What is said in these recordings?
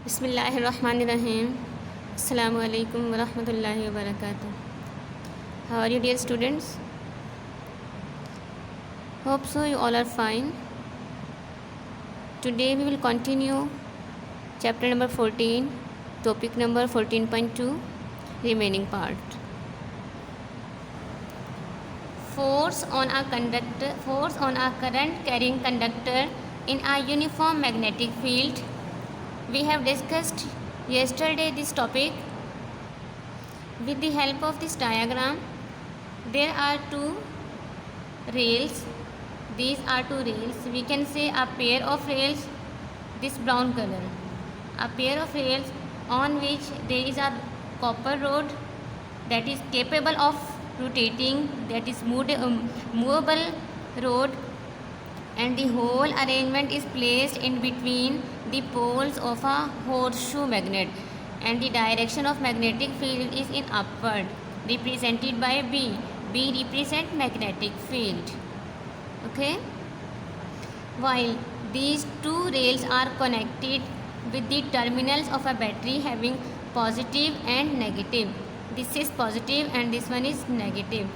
Bismillahirrahmanirrahim. Assalamu alaikum wa rahmatullahi wa barakatuh. How are you, dear students? Hope so you all are fine. Today we will continue chapter number 14, topic number 14.2, remaining part. Force on a current carrying conductor in a uniform magnetic field. We have discussed yesterday this topic. With the help of this diagram, there are two rails. These are two rails. We can say a pair of rails, this brown color. A pair of rails on which there is a copper rod that is capable of rotating, that is movable rod, and the whole arrangement is placed in between the poles of a horseshoe magnet, and the direction of magnetic field is in upward, represented by B. B represent magnetic field. Okay. While these two rails are connected with the terminals of a battery having positive and negative. This is positive and this one is negative.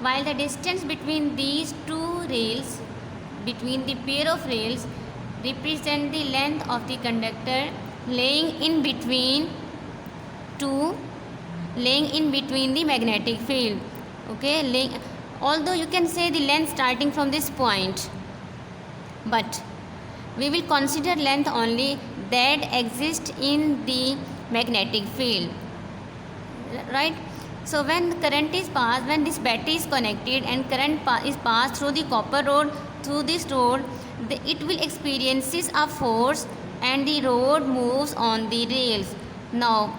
While the distance between these two rails, between the pair of rails, represent the length of the conductor laying in between the magnetic field. Okay, although you can say the length starting from this point, but we will consider length only that exists in the magnetic field, right? So when current is passed, when this battery is connected and current is passed through the copper rod, through this rod, it will experiences a force and the rod moves on the rails. Now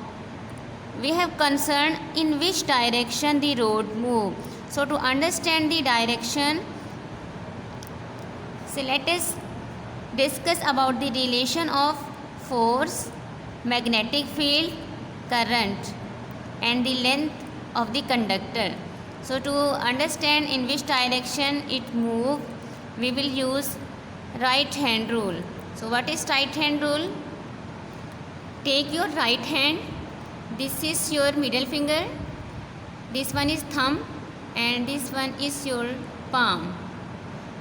we have concern in which direction the rod move. So to understand the direction, so let us discuss about the relation of force, magnetic field, current, and the length of the conductor. So to understand in which direction it move, we will use right hand rule. So what is right hand rule? Take your right hand, this is your middle finger, this one is thumb, and this one is your palm.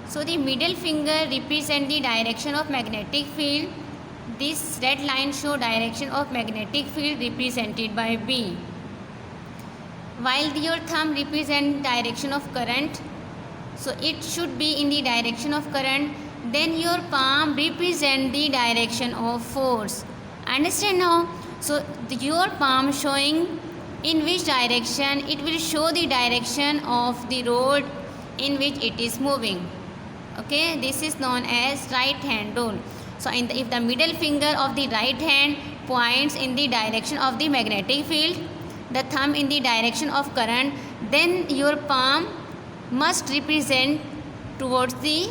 So the middle finger represent the direction of magnetic field. This red line show direction of magnetic field represented by B. While your thumb represent direction of current, so it should be in the direction of current. Then your palm represent the direction of force. Understand now? So your palm showing in which direction, it will show the direction of the rod in which it is moving. Okay, this is known as right hand rule. So if the middle finger of the right hand points in the direction of the magnetic field, the thumb in the direction of current, then your palm must represent towards the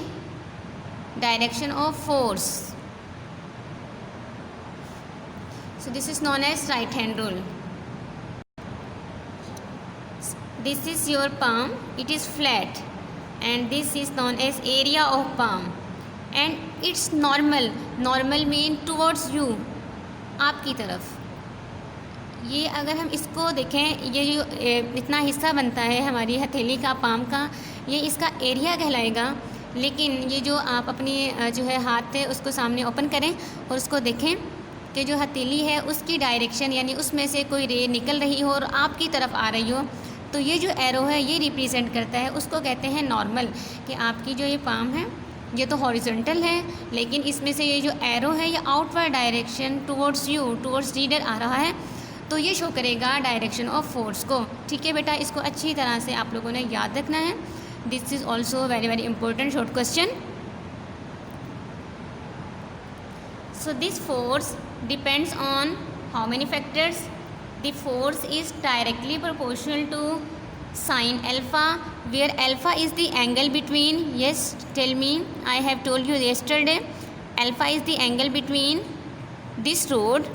direction of force. So this is known as right hand rule. This is your palm, it is flat, and this is known as area of palm, and it's normal. Normal mean towards you, आपकी तरफ. ये अगर हम इसको देखें, ये जो इतना हिस्सा बनता है हमारी हथेली का, पाम का, ये इसका एरिया कहलाएगा. लेकिन ये जो आप अपनी जो है हाथ है उसको सामने ओपन करें और उसको देखें कि जो हथेली है उसकी डायरेक्शन, यानी उसमें से कोई रे निकल रही हो और आपकी तरफ आ रही हो, तो ये जो एरो है ये रिप्रेजेंट करता है, उसको कहते हैं नॉर्मल. कि आपकी जो ये पाम है ये तो हॉरिजॉन्टल है, लेकिन इसमें से ये जो एरो है ये outward direction towards you, towards reader आ रहा है, तो ये शो करेगा डायरेक्शन ऑफ फोर्स को. ठीक है बेटा, इसको अच्छी तरह से आप लोगों ने याद रखना है. This is also very very important short question. So this force depends on how many factors? The force is directly proportional to sine alpha, where alpha is the angle between, yes, tell me, I have told you yesterday, alpha is the angle between this rod,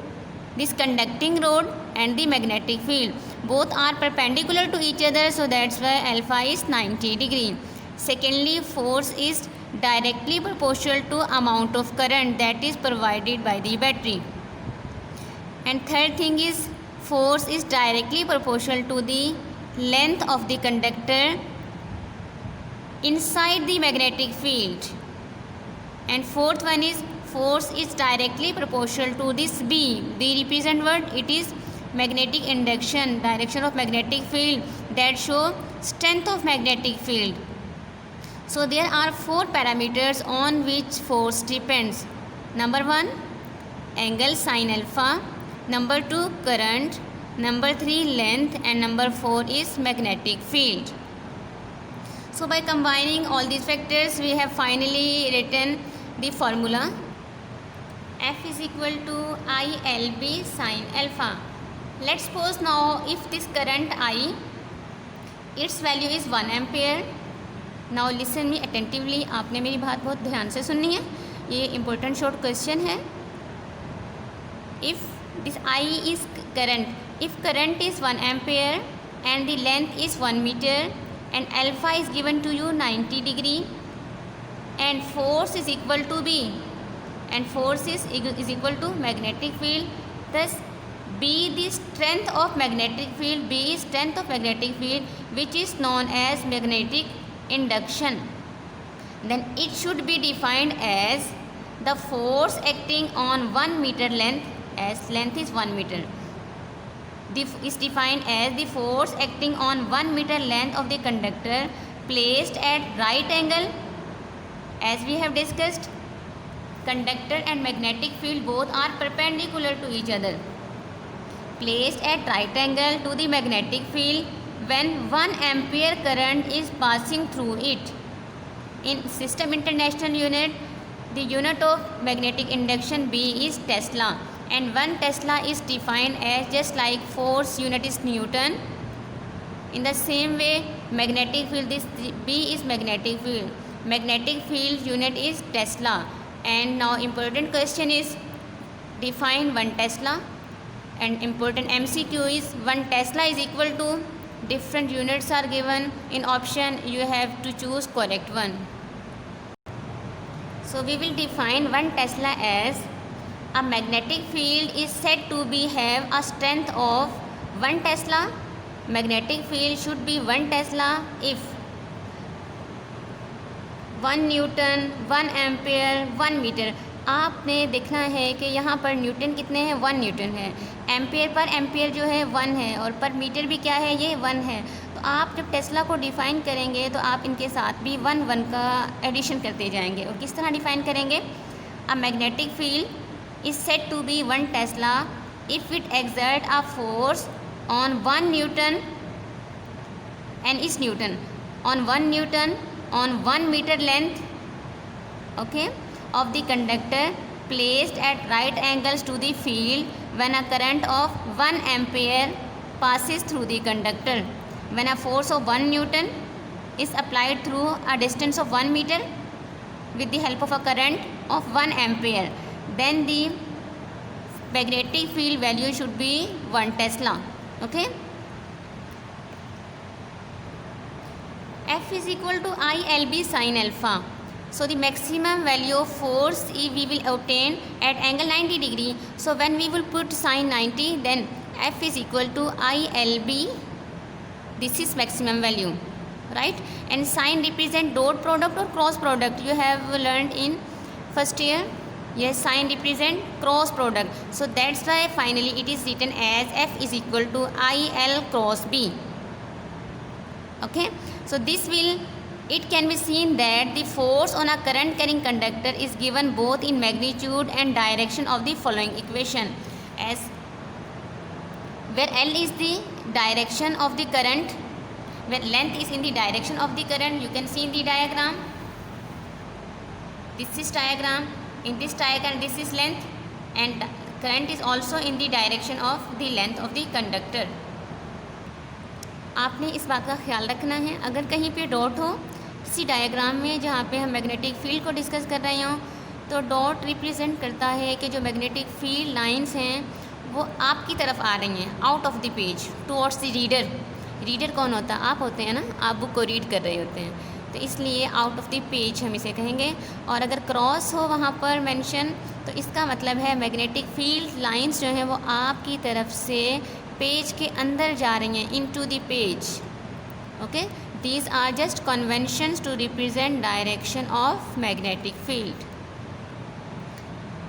this conducting rod, and the magnetic field. Both are perpendicular to each other, so that's why alpha is 90 degree. Secondly, force is directly proportional to amount of current that is provided by the battery. And third thing is force is directly proportional to the length of the conductor inside the magnetic field. And fourth one is force is directly proportional to this B. The represent word, it is magnetic induction, direction of magnetic field, that show strength of magnetic field. So there are 4 parameters on which force depends. Number 1, angle sin alpha. Number 2, current. Number 3, length. And number 4 is magnetic field. So by combining all these factors, we have finally written the formula. F is equal to ILB sin alpha. Let's suppose now if this current I, its value is 1 ampere. Now listen me attentively. आपने मेरी बात बहुत ध्यान से सुननी है, ये important short question है. If this I is current, if current is 1 ampere and the length is 1 meter and alpha is given to you 90 degree and force is equal to B and force is equal to magnetic field, thus B the strength of magnetic field, B is strength of magnetic field, which is known as magnetic induction. Then it should be defined as the force acting on 1 meter length, as length is 1 meter, is defined as the force acting on 1 meter length of the conductor placed at right angle. As we have discussed, conductor and magnetic field both are perpendicular to each other, placed at right angle to the magnetic field when 1 ampere current is passing through it. In System International unit, the unit of magnetic induction B is Tesla, and 1 Tesla is defined as just like force unit is Newton. In the same way, magnetic field, this B is magnetic field. Magnetic field unit is Tesla. And now important question is define 1 Tesla, and important MCQ is 1 Tesla is equal to, different units are given in option, you have to choose correct one. So we will define 1 Tesla as a magnetic field is said to be have a strength of 1 Tesla. Magnetic field should be 1 Tesla if 1 newton, 1 ampere, 1 metre. आपने देखना है कि यहाँ पर Newton कितने हैं, 1 Newton है. Ampere per ampere जो है 1 है, और पर मीटर भी क्या है, ये 1 है. तो आप जब टेस्ला को डिफ़ाइन करेंगे तो आप इनके साथ भी 1 1 का एडिशन करते जाएंगे. और किस तरह डिफ़ाइन करेंगे? A magnetic field is said to be 1 tesla if it exert a force on 1 newton and is Newton on 1 Newton on 1 meter length, okay, of the conductor placed at right angles to the field when a current of 1 ampere passes through the conductor. When a force of 1 Newton is applied through a distance of 1 meter with the help of a current of 1 ampere, then the magnetic field value should be 1 Tesla. Okay. F is equal to ILB sin alpha. So the maximum value of force we will obtain at angle 90 degree. So when we will put sin 90, then F is equal to ILB. This is maximum value, right? And sin represent dot product or cross product. You have learned in first year. Yes, sin represent cross product. So that's why finally it is written as F is equal to IL cross B. Okay. So this will, it can be seen that the force on a current carrying conductor is given both in magnitude and direction of the following equation, as where L is the direction of the current, where length is in the direction of the current. You can see in the diagram. This is diagram. In this diagram, this is length, and current is also in the direction of the length of the conductor. आपने इस बात का ख्याल रखना है, अगर कहीं पे डॉट हो किसी डायग्राम में जहाँ पे हम मैग्नेटिक फील्ड को डिस्कस कर रहे हों, तो डॉट रिप्रेजेंट करता है कि जो मैग्नेटिक फील्ड लाइंस हैं वो आपकी तरफ आ रही हैं, out of the page towards the reader. Reader कौन होता है? आप होते हैं ना, आप बुक को रीड कर रहे होते हैं, तो इसलिए आउट ऑफ द पेज हम इसे कहेंगे. और अगर क्रॉस हो वहाँ पर मेंशन, तो इसका मतलब है मैग्नेटिक फील्ड लाइंस जो हैं वो आपकी तरफ से पेज के अंदर जा रही हैं, into the page. Okay, these are just conventions to represent direction of magnetic field.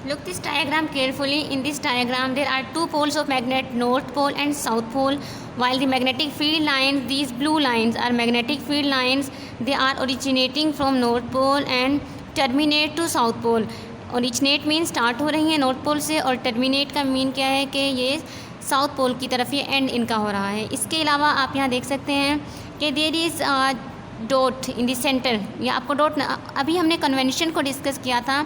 Look this diagram carefully. In this diagram there are two poles of magnet, north pole and south pole. While the magnetic field lines, these blue lines are magnetic field lines. They are originating from north pole and terminate to south pole. Originate means start हो रही है north pole से, और terminate का mean क्या है कि ये साउथ पोल की तरफ ये एंड इनका हो रहा है. इसके अलावा आप यहाँ देख सकते हैं कि there is dot in the centre. या आपको डॉट, अभी हमने कन्वेंशन को डिस्कस किया था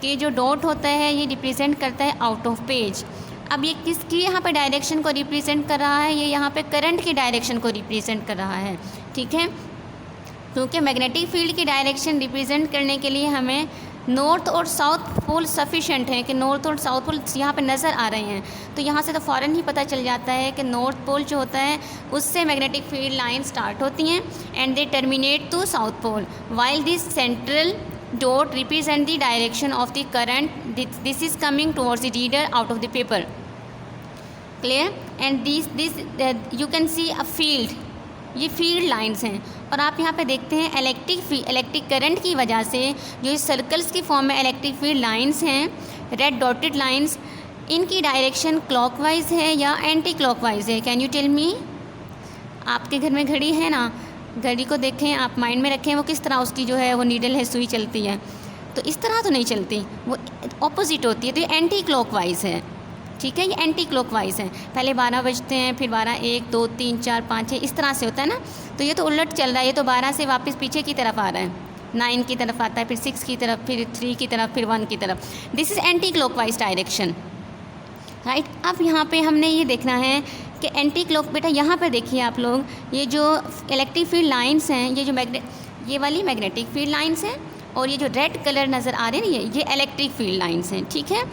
कि जो डॉट होता है ये रिप्रेजेंट करता है आउट ऑफ पेज. अब ये किसकी यहाँ पे डायरेक्शन को रिप्रेजेंट कर रहा है? ये यहाँ पे करंट की डायरेक्शन को रिप्रेजेंट कर रहा है. ठीक है, क्योंकि मैग्नेटिक फील्ड की डायरेक्शन रिप्रेजेंट करने के लिए हमें नॉर्थ और साउथ पोल सफिशेंट है कि नॉर्थ और साउथ पोल यहाँ पे नज़र आ रहे हैं. तो यहाँ से तो फ़ौरन ही पता चल जाता है कि नॉर्थ पोल जो होता है उससे मैग्नेटिक फील्ड लाइन स्टार्ट होती हैं and they terminate to south pole. While this central dot represent the direction of the current, this is coming towards the reader out of the paper. Clear? And this you can see a field. ये field lines हैं. और आप यहाँ पे देखते हैं electric current की वजह से जो सर्कल्स की फॉर्म में इलेक्ट्रिक फील्ड लाइंस हैं, रेड डॉटेड लाइंस, इनकी डायरेक्शन क्लॉकवाइज है या एंटी क्लॉकवाइज है? Can you tell me? आपके घर में घड़ी है ना, घड़ी को देखें, आप माइंड में रखें वो किस तरह उसकी जो है वो नीडल है, सुई चलती है. तो इस तरह तो नहीं चलती, वो ऑपोजिट होती है. तो ये एंटी क्लॉकवाइज है. ठीक है, ये एंटी क्लॉकवाइज है. पहले 12 बजते हैं, फिर 12, 1, 2, 3, 4, 5, 6 इस तरह से होता है ना. तो ये तो उलट चल रहा है, ये तो 12 से वापस पीछे की तरफ आ रहा है, 9 की तरफ आता है, फिर 6 की तरफ, फिर 3 की तरफ, फिर 1 की तरफ. This is anti clockwise direction. Right. अब यहाँ पे हमने ये देखना है कि एंटी क्लॉक, बेटा यहाँ पर देखिए आप लोग, ये जो इलेक्ट्रिक फील्ड लाइंस हैं, ये जो ये वाली मैग्नेटिक फील्ड लाइंस हैं, और ये जो रेड कलर नज़र आ रहे हैं ये इलेक्ट्रिक फील्ड लाइंस हैं. ठीक है.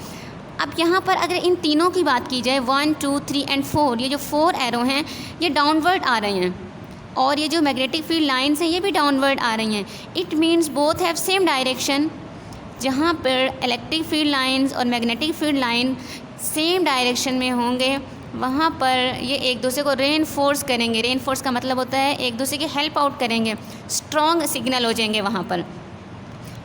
अब यहाँ पर अगर इन तीनों की बात की जाए, 1, 2, 3 एंड 4, ये जो 4 एरो हैं ये डाउनवर्ड आ रहे हैं, और ये जो मैग्नेटिक फील्ड लाइंस हैं ये भी डाउनवर्ड आ रही हैं. It means both have same direction. जहाँ पर इलेक्ट्रिक फील्ड लाइंस और magnetic field line same direction में होंगे, वहाँ पर ये एक दूसरे को रेनफोर्स करेंगे. रेनफोर्स का मतलब होता है एक दूसरे की हेल्प आउट करेंगे, स्ट्रॉन्ग सिग्नल हो जाएंगे वहाँ पर.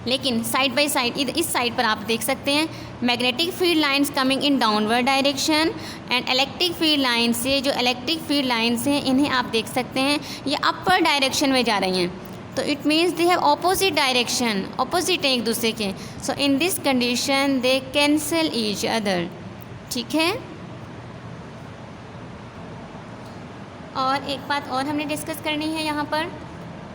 लेकिन साइड बाय साइड, इस साइड पर आप देख सकते हैं magnetic field lines coming in downward direction, and electric field lines से जो इलेक्ट्रिक फील्ड लाइंस हैं इन्हें आप देख सकते हैं ये अपर डायरेक्शन में जा रही हैं. तो it means they have opposite direction, opposite है एक दूसरे के. So in this condition they cancel each other. ठीक है. और एक बात और हमने डिस्कस करनी है यहाँ पर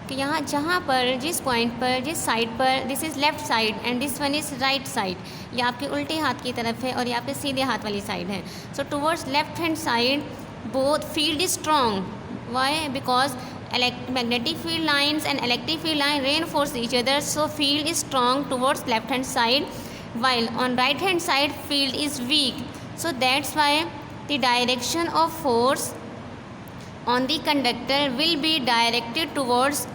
कि यहाँ जहाँ पर जिस पॉइंट पर जिस साइड पर, this is left side and this one is right side, ये आपके उल्टे हाथ की तरफ है और ये आपके सीधे हाथ वाली साइड है. So towards left hand side both field is strong. Why? Because magnetic field lines and electric field line reinforce each other, so field is strong towards left hand side, while on right hand side field is weak. So that's why the direction of force on the conductor will be directed towards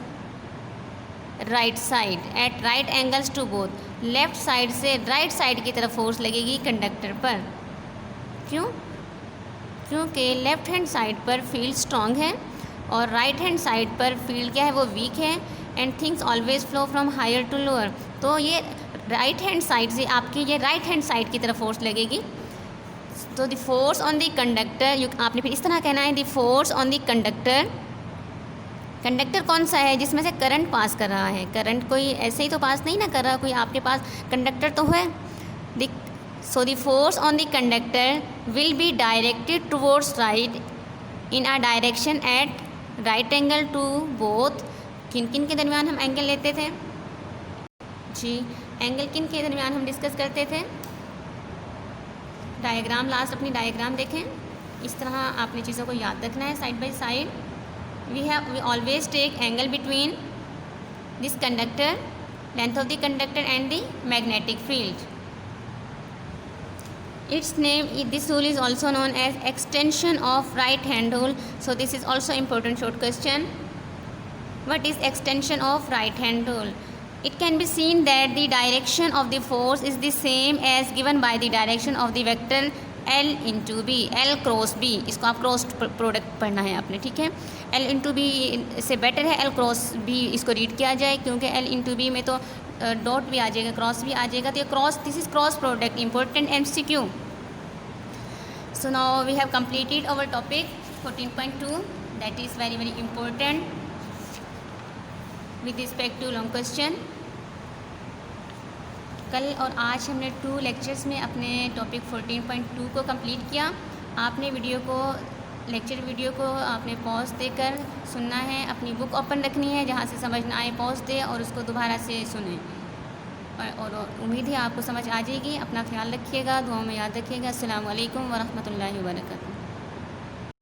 right side at right angles to both. Left side से right side की तरफ force लगेगी conductor पर. क्यों? क्योंकि left hand side पर field strong है और राइट हैंड साइड पर फील्ड क्या है वो वीक है, and things always flow from higher to lower. तो ये राइट हैंड साइड से आपकी ये राइट हैंड साइड की तरफ फोर्स लगेगी. तो the force on the conductor, आपने फिर इस तरह कहना है the force on the conductor. Conductor कौन सा है? जिसमें से करंट पास कर रहा है. करंट कोई ऐसे ही तो पास नहीं ना कर रहा, कोई आपके पास कंडक्टर तो है. So the force on the conductor will be directed towards right in a direction at right angle to both. किन किन के दरमियान हम एंगल लेते थे जी? एंगल किन के दरमियान हम डिस्कस करते थे? डायग्राम, लास्ट अपनी डायग्राम देखें. इस तरह आपने चीज़ों को याद रखना है side by side. We always take angle between this conductor, length of the conductor and the magnetic field. Its name, this rule is also known as extension of right hand rule. So this is also important short question. What is extension of right hand rule? It can be seen that the direction of the force is the same as given by the direction of the vector L into B, L cross B। इसको आप cross product पढ़ना है आपने, ठीक है। L into B से better है L cross B इसको रीड किया जाए, क्योंकि L इंटू बी में तो डॉट भी आ जाएगा, क्रॉस भी आ जाएगा, तो ये cross, this is cross product, important MCQ। So now we have completed our topic 14.2, that is very very important with respect to long question। कल और आज हमने 2 लेक्चर्स में अपने टॉपिक 14.2 को कंप्लीट किया। आपने लेक्चर वीडियो को आपने पॉज देकर सुनना है, अपनी बुक ओपन रखनी है, जहाँ से समझ ना आए पॉज दे और उसको दोबारा से सुने, और उम्मीद है आपको समझ आ जाएगी। अपना ख्याल रखिएगा, दुआओं में याद रखिएगा। अस्सलामु अलैकुम वरहमतुल्लाहि वबरकातुहू।